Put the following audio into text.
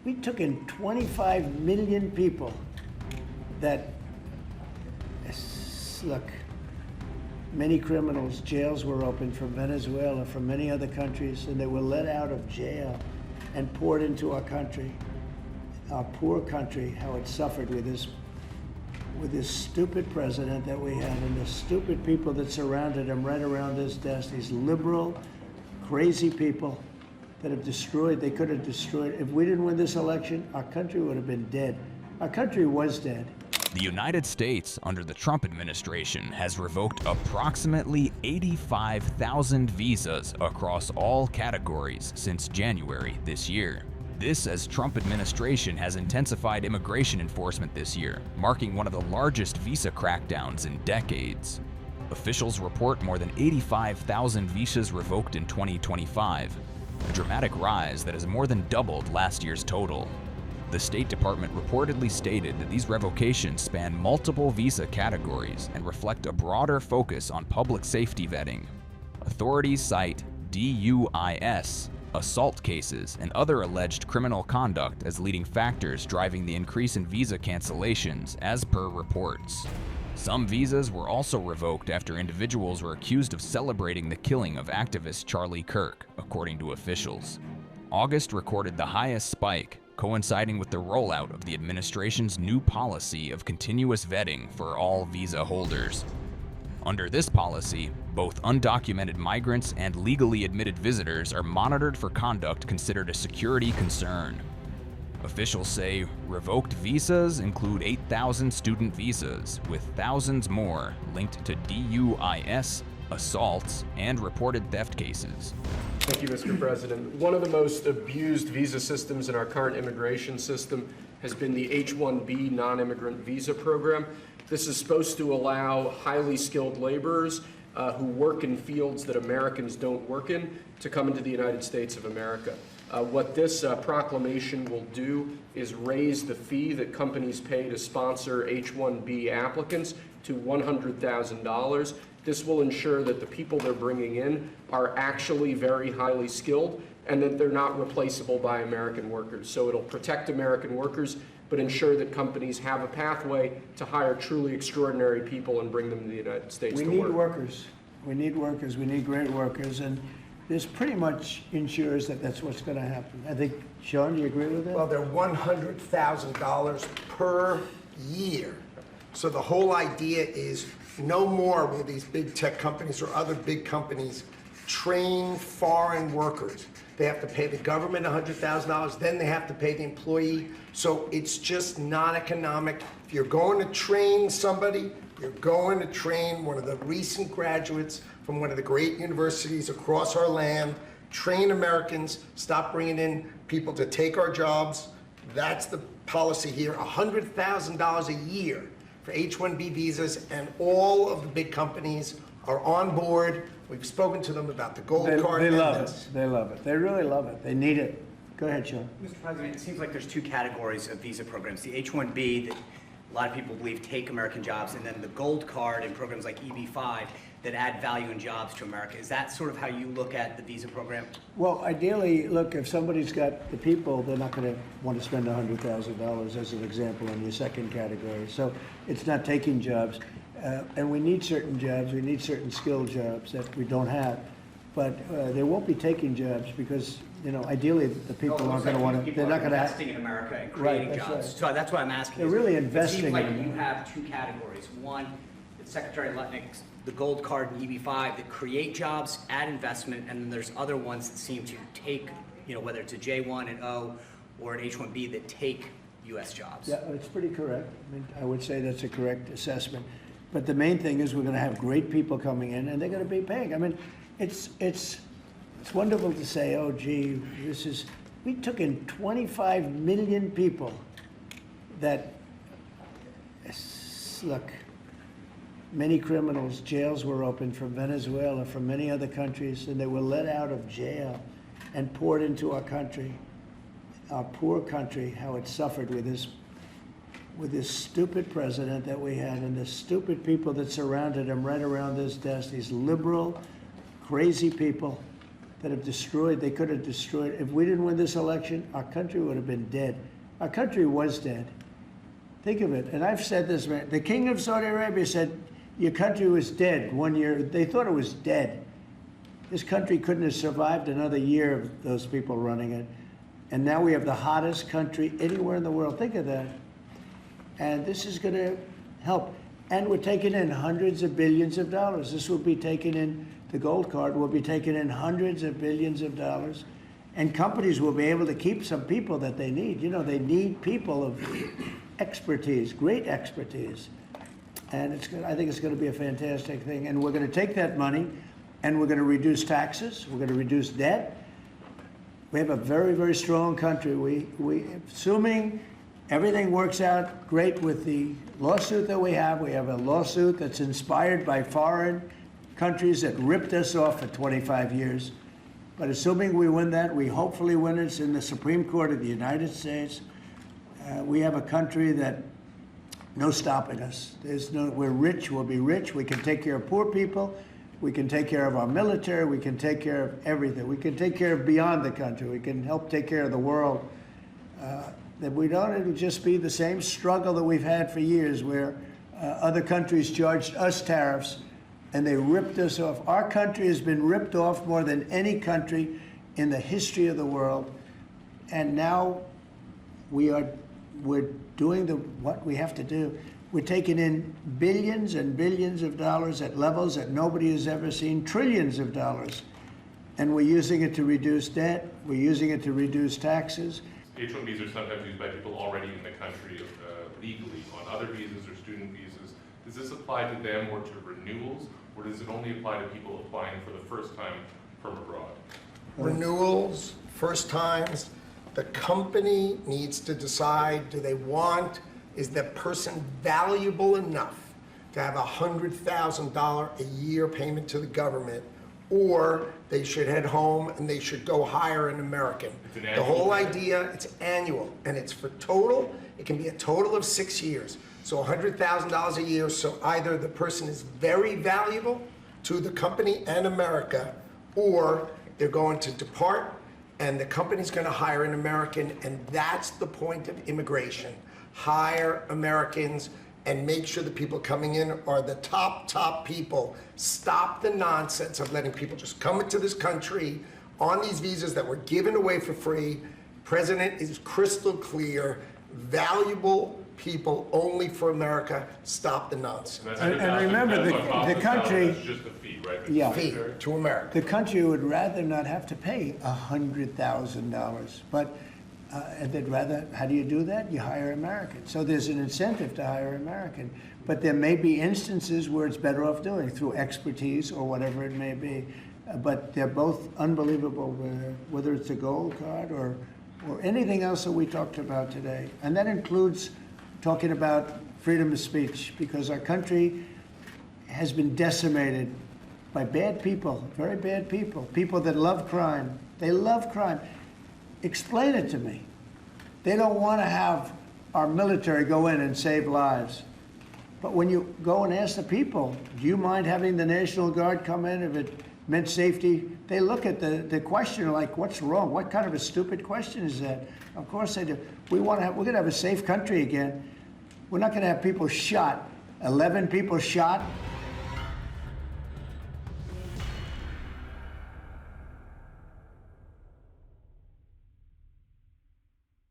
we took in 25 million people that, look, many criminals, jails were opened from Venezuela, from many other countries, and they were let out of jail and poured into our country, our poor country, how it suffered with this stupid president that we had and the stupid people that surrounded him right around this desk, these liberal, crazy people that have destroyed, they could have destroyed. If we didn't win this election, our country would have been dead. Our country was dead. The United States, under the Trump administration, has revoked approximately 85,000 visas across all categories since January this year. This as Trump administration has intensified immigration enforcement this year, marking one of the largest visa crackdowns in decades. Officials report more than 85,000 visas revoked in 2025, a dramatic rise that has more than doubled last year's total. The State Department reportedly stated that these revocations span multiple visa categories and reflect a broader focus on public safety vetting. Authorities cite DUIs, assault cases, and other alleged criminal conduct as leading factors driving the increase in visa cancellations, as per reports. Some visas were also revoked after individuals were accused of celebrating the killing of activist Charlie Kirk, according to officials. August recorded the highest spike, coinciding with the rollout of the administration's new policy of continuous vetting for all visa holders. Under this policy, both undocumented migrants and legally admitted visitors are monitored for conduct considered a security concern. Officials say revoked visas include 8,000 student visas, with thousands more linked to DUIs, assaults, and reported theft cases. Thank you, Mr. President. One of the most abused visa systems in our current immigration system has been the H-1B non-immigrant visa program. This is supposed to allow highly skilled laborers who work in fields that Americans don't work in to come into the United States of America. What this proclamation will do is raise the fee that companies pay to sponsor H-1B applicants to $100,000. This will ensure that the people they're bringing in are actually very highly skilled and that they're not replaceable by American workers. So it'll protect American workers, but ensure that companies have a pathway to hire truly extraordinary people and bring them to the United States to work. We need workers. We need workers. We need great workers. And this pretty much ensures that that's what's going to happen. I think, Sean, do you agree with that? Well, they're $100,000 per year. So the whole idea is no more will these big tech companies or other big companies train foreign workers. They have to pay the government $100,000, then they have to pay the employee. So it's just not economic. If you're going to train somebody, you're going to train one of the recent graduates from one of the great universities across our land, train Americans, stop bringing in people to take our jobs. That's the policy here, $100,000 a year for H-1B visas, and all of the big companies are on board. We've spoken to them about the gold card. They love it. They love it. They really love it. They need it. Go ahead, Sean. Mr. President, it seems like there's two categories of visa programs. The H-1B that a lot of people believe take American jobs, and then the gold card and programs like EB-5 that add value and jobs to America. Is that sort of how you look at the visa program? Well, ideally, look, if somebody's got the people, they're not going to want to spend $100,000 as an example in your second category. So it's not taking jobs. And we need certain jobs. We need certain skilled jobs that we don't have. But they won't be taking jobs because, you know, ideally the people aren't going to want to. They're not going to investing in America and creating jobs. Right. So that's why I'm asking. They're really investing. It seems like you have two categories. One, it's Secretary Lutnick's the gold card and EB-5 that create jobs, add investment, and then there's other ones that seem to take, you know, whether it's a J1 and O or an H-1B that take U.S. jobs. Yeah, it's pretty correct. I mean, I would say that's a correct assessment. But the main thing is we're going to have great people coming in, and they're going to be paying. I mean, it's wonderful to say, oh, gee, we took in 25 million people that, look, many criminals, jails were opened from Venezuela, from many other countries, and they were let out of jail and poured into our country, our poor country, how it suffered with this stupid president that we had and the stupid people that surrounded him right around this desk, these liberal, crazy people that have destroyed, they could have destroyed. If we didn't win this election, our country would have been dead. Our country was dead. Think of it, and I've said this, man. The king of Saudi Arabia said, your country was dead 1 year. They thought it was dead. This country couldn't have survived another year of those people running it. And now we have the hottest country anywhere in the world. Think of that. And this is going to help. And we're taking in hundreds of billions of dollars. This will be taken in, the gold card will be taking in hundreds of billions of dollars. And companies will be able to keep some people that they need. You know, they need people of expertise, great expertise. And I think it's going to be a fantastic thing. And we're going to take that money and we're going to reduce taxes. We're going to reduce debt. We have a very, very strong country. Assuming everything works out great with the lawsuit that we have a lawsuit that's inspired by foreign countries that ripped us off for 25 years. But assuming we win that, we hopefully win it. It's in the Supreme Court of the United States. We have a country that no stopping us. We're rich, we'll be rich. We can take care of poor people. We can take care of our military. We can take care of everything. We can take care of beyond the country. We can help take care of the world. That we don't, it'll just be the same struggle that we've had for years where other countries charged us tariffs and they ripped us off. Our country has been ripped off more than any country in the history of the world. And now we're doing what we have to do. We're taking in billions and billions of dollars at levels that nobody has ever seen, trillions of dollars. And we're using it to reduce debt. We're using it to reduce taxes. H-1Bs are sometimes used by people already in the country legally on other visas or student visas. Does this apply to them or to renewals, or does it only apply to people applying for the first time from abroad? Renewals, first times, the company needs to decide, is that person valuable enough to have $100,000 a year payment to the government, or they should head home and they should go hire an American. The whole idea, it's annual, and it's for total, it can be a total of 6 years. So $100,000 a year, so either the person is very valuable to the company and America, or they're going to depart and the company's going to hire an American, and that's the point of immigration. Hire Americans and make sure the people coming in are the top people. Stop the nonsense of letting people just come into this country on these visas that were given away for free. President is crystal clear, valuable people only for America. Stop the nonsense. And remember, the country, It's just a fee, right? yeah, Fee to America. the country would rather not have to pay $100,000, but and they'd rather, how do you do that? You hire Americans. So there's an incentive to hire American. But there may be instances where it's better off doing it through expertise or whatever it may be. But they're both unbelievable, whether it's a gold card or anything else that we talked about today. And that includes talking about freedom of speech, because our country has been decimated by bad people, very bad people, people that love crime. They love crime. Explain it to me. They don't want to have our military go in and save lives. But when you go and ask the people, do you mind having the National Guard come in if it meant safety? They look at the question like, what's wrong? What kind of a stupid question is that? Of course they do. We're going to have a safe country again. We're not going to have people shot, 11 people shot